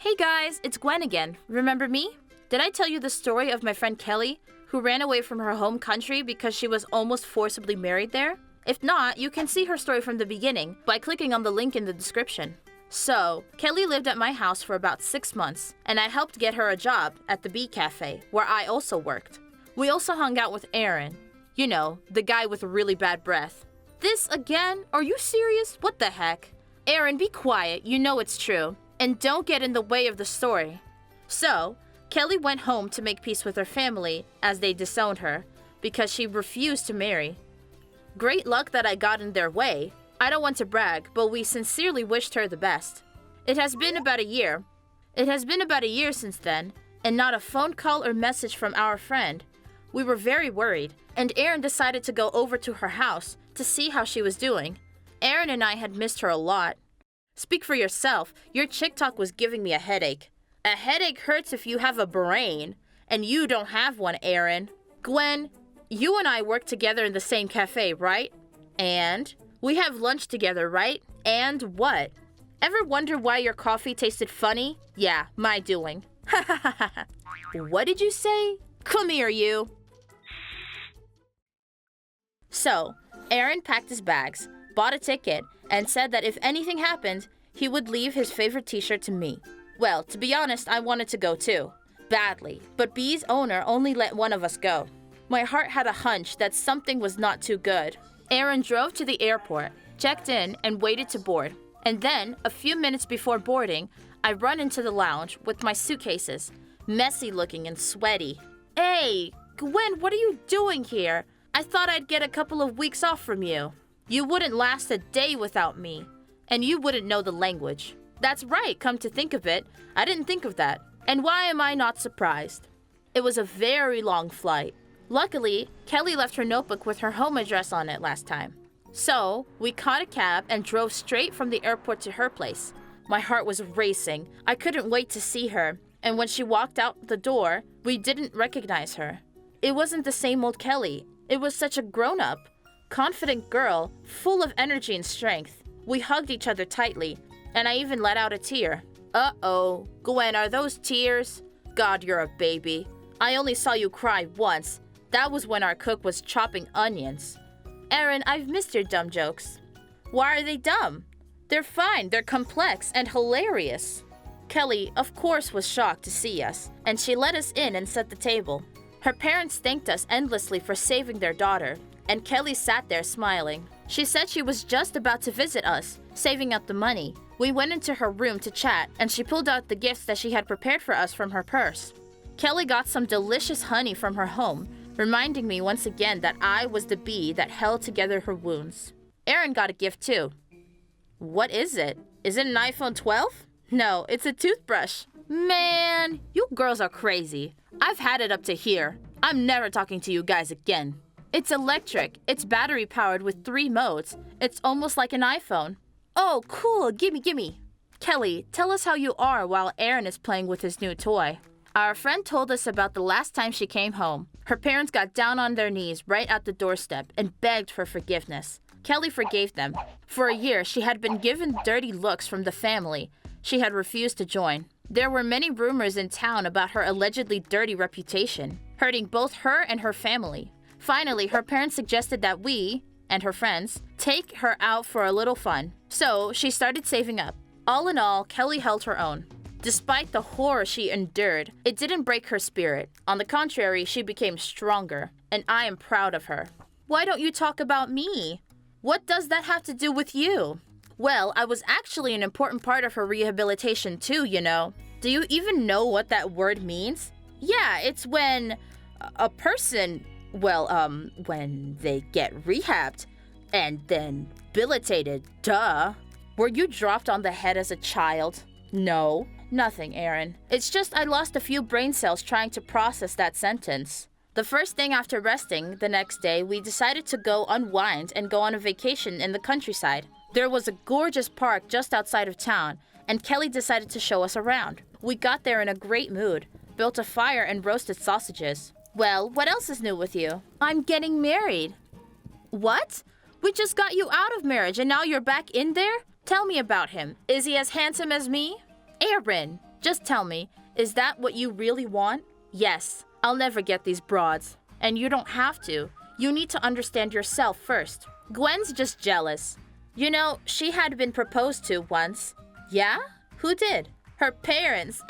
Hey guys, it's Gwen again. Remember me? Did I tell you the story of my friend Kelly, who ran away from her home country because she was almost forcibly married there? If not, you can see her story from the beginning by clicking on the link in the description. So, Kelly lived at my house for about 6 months, and I helped get her a job at the Bee Cafe, where I also worked. We also hung out with Aaron. You know, the guy with really bad breath. This again? Are you serious? What the heck? Aaron, be quiet. You know it's true. And don't get in the way of the story. So, Kelly went home to make peace with her family as they disowned her because she refused to marry. Great luck that I got in their way. I don't want to brag, but we sincerely wished her the best. It has been about a year. Since then, and not a phone call or message from our friend. We were very worried, and Aaron decided to go over to her house to see how she was doing. Aaron and I had missed her a lot. Speak for yourself, your chick talk was giving me a headache. A headache hurts if you have a brain, and you don't have one, Aaron. Gwen, you and I work together in the same cafe, right? And we have lunch together, right? And what? Ever wonder why your coffee tasted funny? Yeah, my doing. What did you say? Come here, you. So, Aaron packed his bags, bought a ticket, and said that if anything happened, he would leave his favorite t-shirt to me. Well, to be honest, I wanted to go too. Badly. But Bee's owner only let one of us go. My heart had a hunch that something was not too good. Aaron drove to the airport, checked in, and waited to board. And then, a few minutes before boarding, I run into the lounge with my suitcases, messy looking and sweaty. Hey, Gwen, what are you doing here? I thought I'd get a couple of weeks off from you. You wouldn't last a day without me, and you wouldn't know the language. That's right, come to think of it, I didn't think of that. And why am I not surprised? It was a very long flight. Luckily, Kelly left her notebook with her home address on it last time. So, we caught a cab and drove straight from the airport to her place. My heart was racing. I couldn't wait to see her. And when she walked out the door, we didn't recognize her. It wasn't the same old Kelly. It was such a grown-up, confident girl, full of energy and strength. We hugged each other tightly, and I even let out a tear. Uh-oh. Gwen, are those tears? God, you're a baby. I only saw you cry once. That was when our cook was chopping onions. Aaron, I've missed your dumb jokes. Why are they dumb? They're fine, they're complex and hilarious. Kelly, of course, was shocked to see us, and she let us in and set the table. Her parents thanked us endlessly for saving their daughter, and Kelly sat there smiling. She said she was just about to visit us, saving up the money. We went into her room to chat, and she pulled out the gifts that she had prepared for us from her purse. Kelly got some delicious honey from her home, reminding me once again that I was the bee that held together her wounds. Aaron got a gift too. What is it? Is it an iPhone 12? No, it's a toothbrush. Man, you girls are crazy. I've had it up to here. I'm never talking to you guys again. It's electric. It's battery powered with 3 modes. It's almost like an iPhone. Oh, cool. Gimme. Kelly, tell us how you are while Aaron is playing with his new toy. Our friend told us about the last time she came home. Her parents got down on their knees right at the doorstep and begged for forgiveness. Kelly forgave them. For a year, she had been given dirty looks from the family. She had refused to join. There were many rumors in town about her allegedly dirty reputation, hurting both her and her family. Finally, her parents suggested that we, and her friends, take her out for a little fun. So, she started saving up. All in all, Kelly held her own. Despite the horror she endured, it didn't break her spirit. On the contrary, she became stronger, and I am proud of her. Why don't you talk about me? What does that have to do with you? Well, I was actually an important part of her rehabilitation too, you know. Do you even know what that word means? Yeah, it's when a person, when they get rehabbed and then habilitated, duh. Were you dropped on the head as a child? No. Nothing, Aaron. It's just I lost a few brain cells trying to process that sentence. The first thing after resting, the next day, we decided to go unwind and go on a vacation in the countryside. There was a gorgeous park just outside of town, and Kelly decided to show us around. We got there in a great mood, built a fire and roasted sausages. Well, what else is new with you? I'm getting married. What? We just got you out of marriage and now you're back in there? Tell me about him. Is he as handsome as me? Aaron, Just tell me, is that what you really want? Yes, I'll never get these broads. And you don't have to. You need to understand yourself first. Gwen's just jealous. You know, she had been proposed to once. Yeah? Who did? Her parents.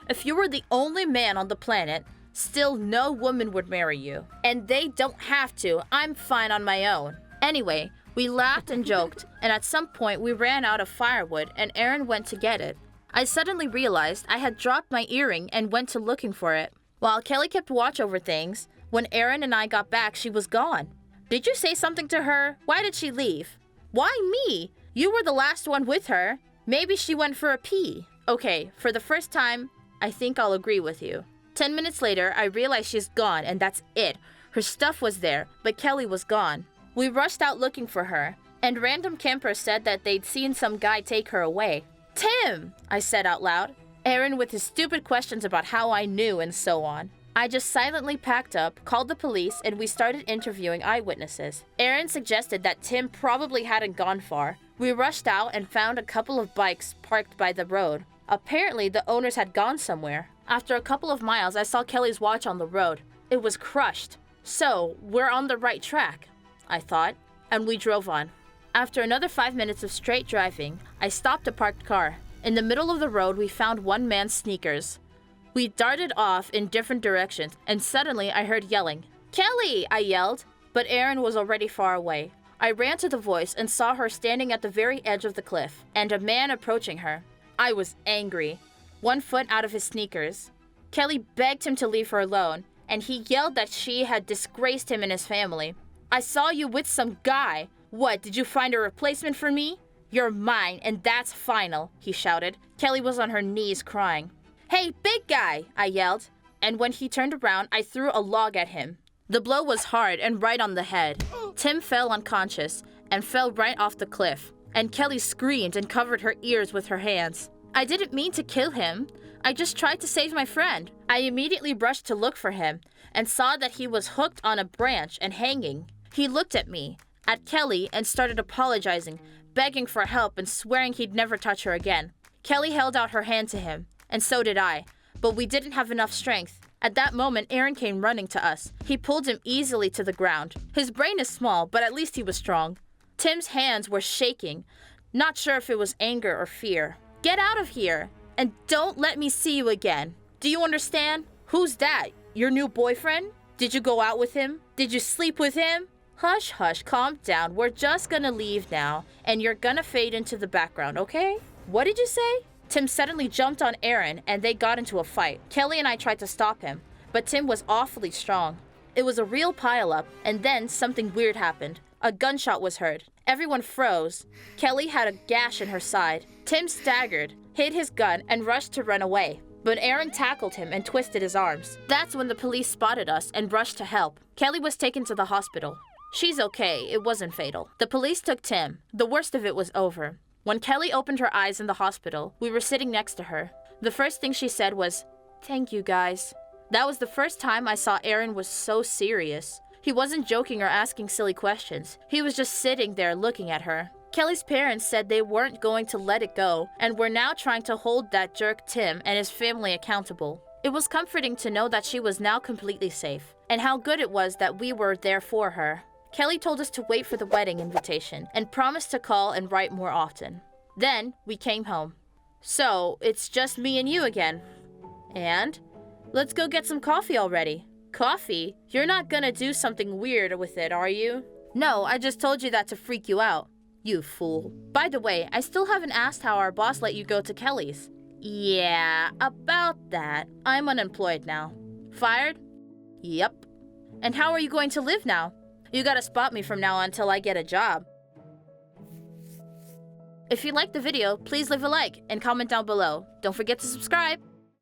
If you were the only man on the planet, still no woman would marry you. And they don't have to. I'm fine on my own. Anyway, we laughed and joked, and at some point we ran out of firewood and Aaron went to get it. I suddenly realized I had dropped my earring and went to looking for it. While Kelly kept watch over things, when Aaron and I got back, she was gone. Did you say something to her? Why did she leave? Why me? You were the last one with her. Maybe she went for a pee. Okay, for the first time, I think I'll agree with you. 10 minutes later, I realized she's gone and that's it. Her stuff was there, but Kelly was gone. We rushed out looking for her, and random campers said that they'd seen some guy take her away. Tim, I said out loud. Aaron with his stupid questions about how I knew and so on. I just silently packed up, called the police, and we started interviewing eyewitnesses. Aaron suggested that Tim probably hadn't gone far. We rushed out and found a couple of bikes parked by the road. Apparently, the owners had gone somewhere. After a couple of miles, I saw Kelly's watch on the road. It was crushed. So, we're on the right track, I thought, and we drove on. After another 5 minutes of straight driving, I stopped a parked car. In the middle of the road, we found one man's sneakers. We darted off in different directions, and suddenly I heard yelling. Kelly, I yelled, but Aaron was already far away. I ran to the voice and saw her standing at the very edge of the cliff, and a man approaching her. I was angry. 1 foot out of his sneakers. Kelly begged him to leave her alone, and he yelled that she had disgraced him and his family. I saw you with some guy. What, did you find a replacement for me? You're mine, and that's final, he shouted. Kelly was on her knees crying. Hey, big guy, I yelled, and when he turned around, I threw a log at him. The blow was hard and right on the head. Tim fell unconscious and fell right off the cliff, and Kelly screamed and covered her ears with her hands. I didn't mean to kill him. I just tried to save my friend. I immediately rushed to look for him and saw that he was hooked on a branch and hanging. He looked at me, at Kelly, and started apologizing, begging for help and swearing he'd never touch her again. Kelly held out her hand to him, and so did I, but we didn't have enough strength. At that moment, Aaron came running to us. He pulled him easily to the ground. His brain is small, but at least he was strong. Tim's hands were shaking, not sure if it was anger or fear. Get out of here, and don't let me see you again. Do you understand? Who's that? Your new boyfriend? Did you go out with him? Did you sleep with him? Hush, hush, calm down. We're just gonna leave now, and you're gonna fade into the background, okay? What did you say? Tim suddenly jumped on Aaron, and they got into a fight. Kelly and I tried to stop him, but Tim was awfully strong. It was a real pile-up, and then something weird happened. A gunshot was heard. Everyone froze. Kelly had a gash in her side. Tim staggered, hid his gun, and rushed to run away. But Aaron tackled him and twisted his arms. That's when the police spotted us and rushed to help. Kelly was taken to the hospital. She's okay, it wasn't fatal. The police took Tim. The worst of it was over. When Kelly opened her eyes in the hospital, we were sitting next to her. The first thing she said was, "Thank you, guys." That was the first time I saw Aaron was so serious. He wasn't joking or asking silly questions. He was just sitting there looking at her. Kelly's parents said they weren't going to let it go and were now trying to hold that jerk Tim and his family accountable. It was comforting to know that she was now completely safe, and how good it was that we were there for her. Kelly told us to wait for the wedding invitation and promised to call and write more often. Then we came home. So, it's just me and you again. And? Let's go get some coffee already. Coffee? You're not gonna do something weird with it, are you? No, I just told you that to freak you out. You fool. By the way, I still haven't asked how our boss let you go to Kelly's. Yeah, about that. I'm unemployed now. Fired? Yep. And how are you going to live now? You gotta spot me from now on until I get a job. If you liked the video, please leave a like and comment down below. Don't forget to subscribe.